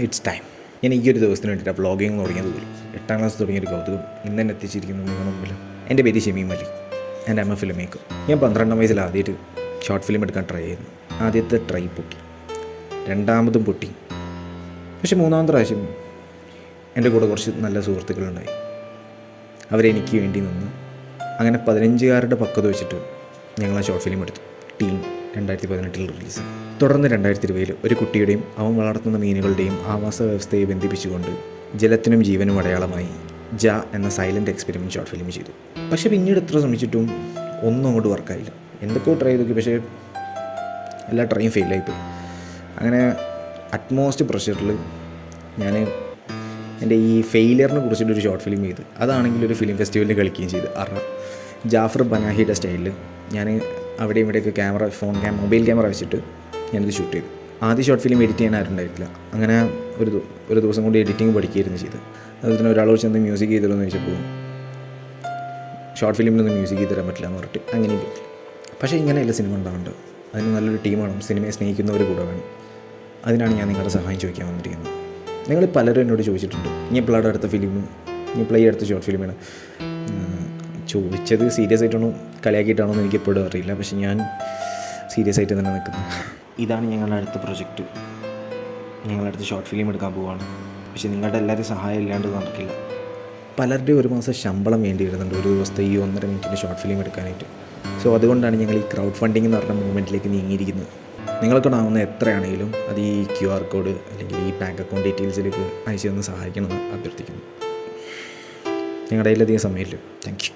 It's time. ഞാൻ ഈ ഒരു ദിവസത്തിന് വേണ്ടിയിട്ട് വ്ളോഗിങ് തുടങ്ങിയത് പോലും 8ാം ക്ലാസ് തുടങ്ങിയൊരു കൗതുകം ഇന്ന് തന്നെ എത്തിച്ചിരിക്കുന്നു നിങ്ങളുടെ മുമ്പിൽ. എൻ്റെ പേര് ഷമീം അലി, എൻ്റെ അമ്മ ഫിലിം മേക്കർ. ഞാൻ 12ാം വയസ്സിൽ ആദ്യമായിട്ട് ഷോർട്ട് ഫിലിം എടുക്കാൻ ട്രൈ ചെയ്യുന്നു. ആദ്യത്തെ ട്രൈ പൊട്ടി, രണ്ടാമതും പൊട്ടി. പക്ഷെ 3ാമത്തെ പ്രാവശ്യം എൻ്റെ കൂടെ കുറച്ച് നല്ല സുഹൃത്തുക്കളുണ്ടായി. അവരെനിക്ക് വേണ്ടി നിന്ന് അങ്ങനെ 15കാരുടെ പക്കത് വെച്ചിട്ട് ഞങ്ങൾ ആ ഷോർട്ട് ഫിലിം എടുത്തു. Team 2018 release. തുടർന്ന് 2020 ഒരു കുട്ടിയുടെയും അവൻ വളർത്തുന്ന മീനുകളുടെയും ആവാസ വ്യവസ്ഥയെ ബന്ധിപ്പിച്ചുകൊണ്ട് ജലത്തിനും ജീവനും അടയാളമായി ജ എന്ന സൈലൻ്റ് എക്സ്പെരിമെൻറ്റ് ഷോർട്ട് ഫിലിം ചെയ്തു. പക്ഷേ പിന്നീട് എത്ര ശ്രമിച്ചിട്ടും ഒന്നും അങ്ങോട്ട് വർക്കായില്ല. എന്തൊക്കെയോ ട്രൈ ചെയ്തു, പക്ഷേ എല്ലാ ട്രൈയും ഫെയിലായിപ്പോയി. അങ്ങനെ അറ്റ്മോസ്റ്റ് പ്രഷറിൽ ഞാൻ എൻ്റെ ഈ ഫെയിലിയറിനെ കുറിച്ചിട്ടൊരു ഷോർട്ട് ഫിലിം ചെയ്ത്, അതാണെങ്കിൽ ഒരു ഫിലിം ഫെസ്റ്റിവലിൽ കളിക്കുകയും ചെയ്ത്. ജാഫർ ബനാഹിയുടെ സ്റ്റൈലിൽ ഞാൻ അവിടെ ഇവിടെയൊക്കെ മൊബൈൽ ക്യാമറ വെച്ചിട്ട് ഞാനിത് ഷൂട്ട് ചെയ്തു. ആദ്യ ഷോർട്ട് ഫിലിം എഡിറ്റ് ചെയ്യാൻ ആരുണ്ടായിട്ടില്ല. അങ്ങനെ ഒരു ദിവസം കൊണ്ട് എഡിറ്റിംഗ് പഠിക്കുകയായിരുന്നു ചെയ്ത്. അതുപോലെ തന്നെ ഒരാളോട് ചെന്ന് മ്യൂസിക് ചെയ്തതെന്ന് ചോദിച്ചപ്പോൾ ഷോർട്ട് ഫിലിമിനൊന്നും മ്യൂസിക് ചെയ്ത് തരാൻ പറ്റില്ല എന്ന് പറഞ്ഞിട്ട് അങ്ങനെ പറ്റി. പക്ഷേ ഇങ്ങനെയല്ല സിനിമ ഉണ്ടാവേണ്ടത്. അതിന് നല്ലൊരു ടീം വേണം, സിനിമയെ സ്നേഹിക്കുന്നവർ കൂടെ വേണം. അതിനാണ് ഞാൻ നിങ്ങളുടെ സഹായം ചോദിക്കാൻ വന്നിരിക്കുന്നത്. നിങ്ങൾ പലരും എന്നോട് ചോദിച്ചിട്ടുണ്ട്, ഇനി എപ്പോഴാണ് അടുത്ത ഫിലിം, ഇനി പ്ലേ അടുത്ത ഷോർട്ട് ഫിലിമാണ്. ചോദിച്ചത് സീരിയസ് ആയിട്ടാണോ കളിയാക്കിയിട്ടാണോ എന്ന് എനിക്ക് എപ്പോഴും അറിയില്ല. പക്ഷെ ഞാൻ സീരിയസ് ആയിട്ട് തന്നെ നിൽക്കുന്നത്. ഇതാണ് ഞങ്ങളുടെ അടുത്ത പ്രൊജക്റ്റ്. ഞങ്ങളടുത്ത് ഷോർട്ട് ഫിലിം എടുക്കാൻ പോവുകയാണ്. പക്ഷേ നിങ്ങളുടെ എല്ലാവരും സഹായം ഇല്ലാണ്ട് നടക്കില്ല. പലരുടെയും ഒരു മാസം ശമ്പളം വേണ്ടി വരുന്നുണ്ട് ഒരു ദിവസത്തെ ഈ 1.5 മിനിറ്റിൻ്റെ ഷോർട്ട് ഫിലിം എടുക്കാനായിട്ട്. സോ അതുകൊണ്ടാണ് ഞങ്ങൾ ഈ ക്രൗഡ് ഫണ്ടിങ് എന്ന് പറഞ്ഞ മൂവ്മെൻറ്റിലേക്ക് നീങ്ങിയിരിക്കുന്നത്. നിങ്ങൾക്കൊണ്ടാവുന്ന എത്രയാണെങ്കിലും അത് ഈ QR കോഡ് അല്ലെങ്കിൽ ഈ ബാങ്ക് അക്കൗണ്ട് ഡീറ്റെയിൽസിലേക്ക് അയച്ചു തന്ന് സഹായിക്കണമെന്ന് അഭ്യർത്ഥിക്കുന്നു. ഞങ്ങളുടെ കയ്യിലധികം സമയമില്ല. Thank you.